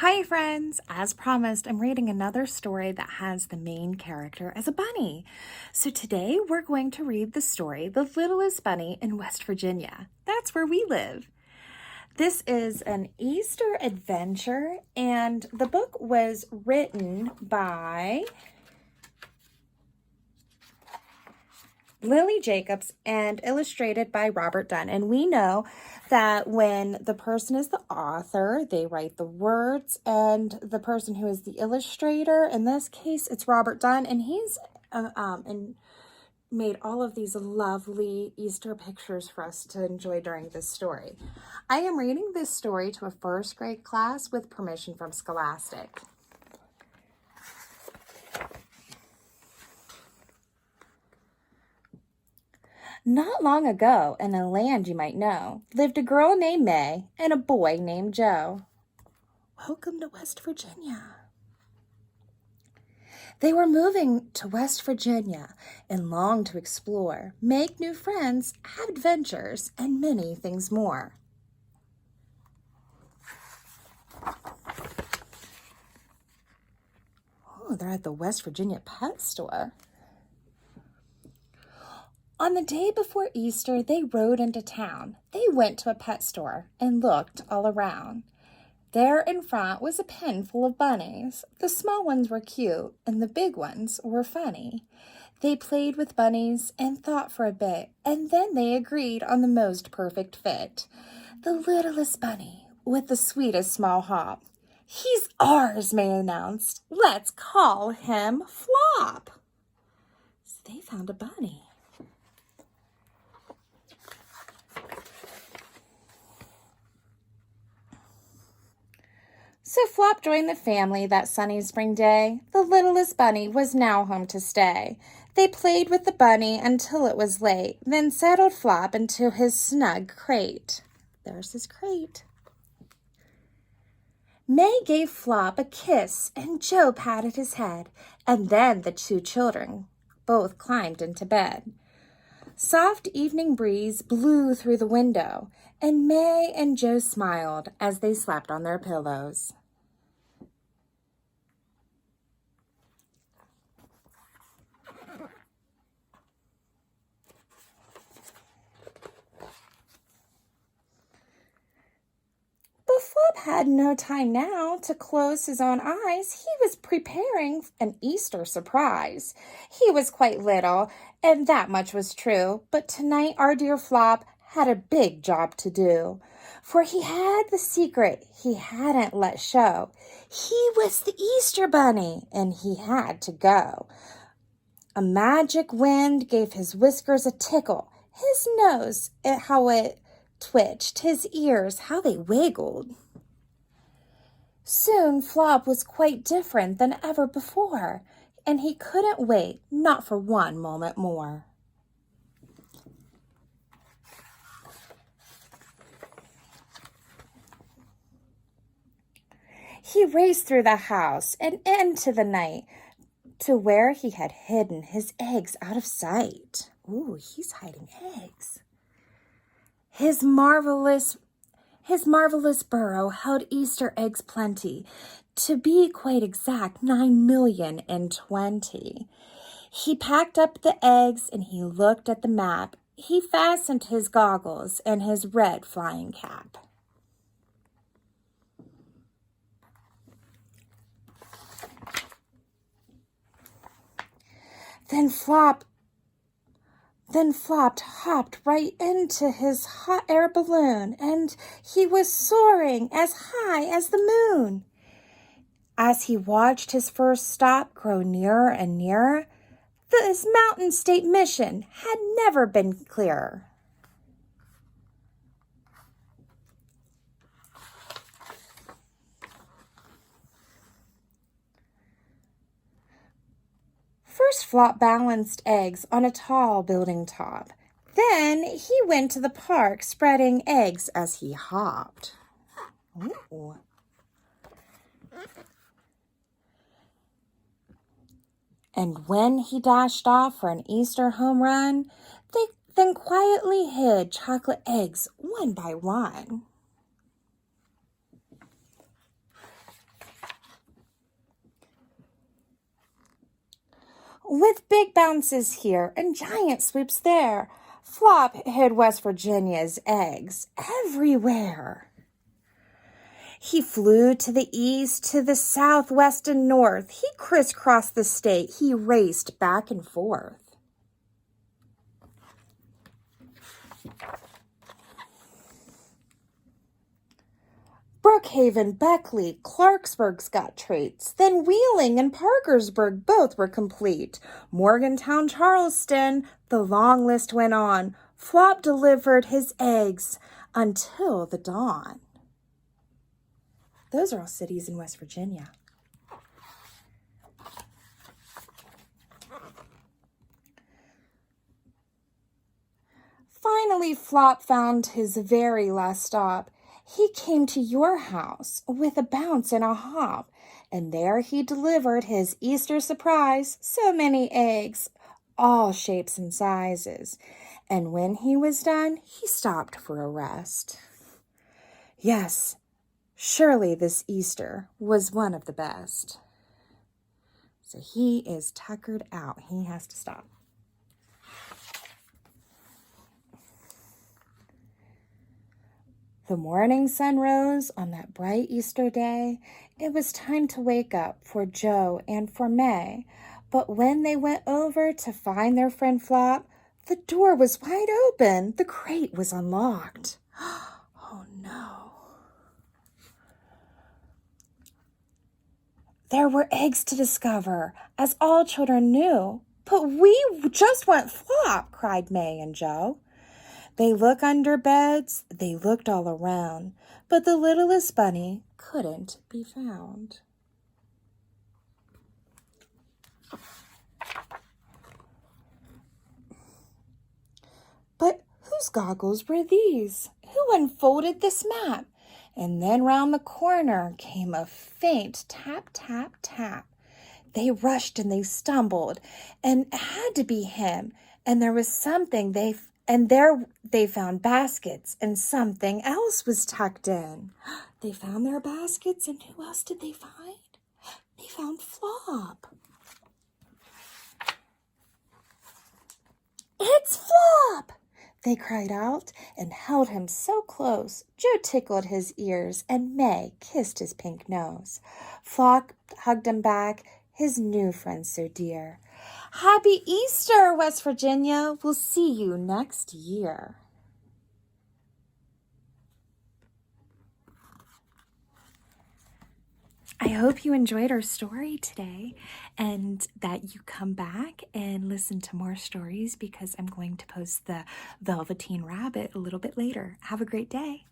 Hi friends! As promised, I'm reading another story that has the main character as a bunny. So today we're going to read the story, The Littlest Bunny in West Virginia. That's where we live. This is an Easter adventure, and the book was written by Lily Jacobs and illustrated by Robert Dunn. And we know that when the person is the author, they write the words, and the person who is the illustrator, in this case, it's Robert Dunn, and he's made all of these lovely Easter pictures for us to enjoy during this story. I am reading this story to a first grade class with permission from Scholastic. Not long ago, in a land you might know, lived a girl named May and a boy named Joe. Welcome to West Virginia. They were moving to West Virginia and longed to explore, make new friends, have adventures, and many things more. Oh, they're at the West Virginia pet store. On the day before Easter, they rode into town. They went to a pet store and looked all around. There in front was a pen full of bunnies. The small ones were cute, and the big ones were funny. They played with bunnies and thought for a bit, and then they agreed on the most perfect fit. The littlest bunny with the sweetest small hop. "He's ours," May announced. "Let's call him Flop." So they found a bunny. So Flop joined the family that sunny spring day. The littlest bunny was now home to stay. They played with the bunny until it was late, then settled Flop into his snug crate. There's his crate. May gave Flop a kiss, and Joe patted his head, and then the two children both climbed into bed. Soft evening breeze blew through the window, and May and Joe smiled as they slept on their pillows. But Flop had no time now to close his own eyes. He was preparing an Easter surprise. He was quite little, and that much was true. But tonight our dear Flop had a big job to do. For he had the secret he hadn't let show. He was the Easter bunny, and he had to go. A magic wind gave his whiskers a tickle. His nose, how it twitched, his ears, how they wiggled. Soon Flop was quite different than ever before, and he couldn't wait, not for one moment more. He raced through the house and into the night to where he had hidden his eggs out of sight. Ooh, he's hiding eggs. His marvelous burrow held Easter eggs plenty. To be quite exact, 9,020,000. He packed up the eggs and he looked at the map. He fastened his goggles and his red flying cap. Then Flop hopped right into his hot air balloon, and he was soaring as high as the moon. As he watched his first stop grow nearer and nearer, his mountain state mission had never been clearer. First, Flop balanced eggs on a tall building top. Then he went to the park, spreading eggs as he hopped. Ooh. And when he dashed off for an Easter home run, they then quietly hid chocolate eggs one by one. With big bounces here and giant swoops there, Flop hid West Virginia's eggs everywhere. He flew to the east, to the south, west, and north. He crisscrossed the state. He raced back and forth. Brookhaven, Beckley, Clarksburg's got traits. Then Wheeling and Parkersburg both were complete. Morgantown, Charleston, the long list went on. Flop delivered his eggs until the dawn. Those are all cities in West Virginia. Finally, Flop found his very last stop. He came to your house with a bounce and a hop, and there he delivered his Easter surprise, so many eggs, all shapes and sizes. And when he was done, he stopped for a rest. Yes, surely this Easter was one of the best. So he is tuckered out. He has to stop. The morning sun rose on that bright Easter day. It was time to wake up for Joe and for May. But when they went over to find their friend Flop, the door was wide open. The crate was unlocked. Oh no. There were eggs to discover, as all children knew. But we just want Flop, cried May and Joe. They looked under beds, they looked all around, but the littlest bunny couldn't be found. But whose goggles were these? Who unfolded this map? And then round the corner came a faint tap, tap, tap. They rushed and they stumbled, and it had to be him. And there was something they found baskets, and something else was tucked in. They found their baskets, and who else did they find? They found Flop. It's Flop! They cried out and held him so close. Joe tickled his ears, and May kissed his pink nose. Flop hugged him back, his new friend so dear. Happy Easter, West Virginia. We'll see you next year. I hope you enjoyed our story today and that you come back and listen to more stories because I'm going to post the Velveteen Rabbit a little bit later. Have a great day.